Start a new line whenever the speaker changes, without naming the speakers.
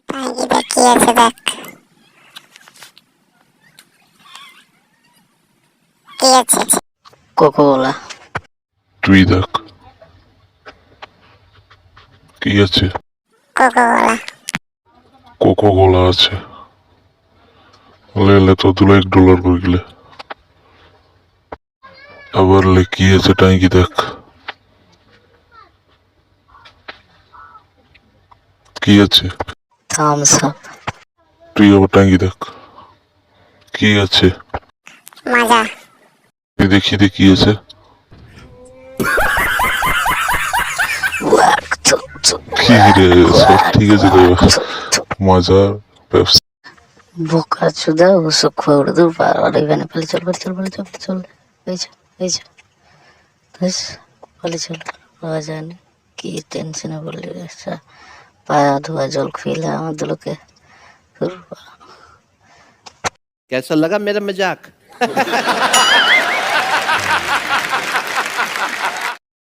টাঙ্কি দেখ কি আছে দেখ, কি আছে?
কোকোকোলা।
তুই দেখ কি আছে।
কোকোকোলা।
কোকো কোলা আছে। লে তো তুলে $1 করে গেলে আবার লে কি আছে টাঙ্কি দেখ কি আছে।
Thums Up.
তুই আবার টাঙ্কি দেখ কি আছে।
মাজা।
তুই দেখি দে কি আছে। কি রে সব ঠিক আছে তো মজা ব্যবসা।
বোকা চুদা ওসব খোয়া উড়ে দূর পাড়ার এখানে পালে চল পালে চল পালে চল চল এই পালে চল পাওয়া যায়নি কি টেনশনে বললি পায়া ধোয়া জল খুইলে আমাদের লোকে
कैसा लगा मेरा मजाक?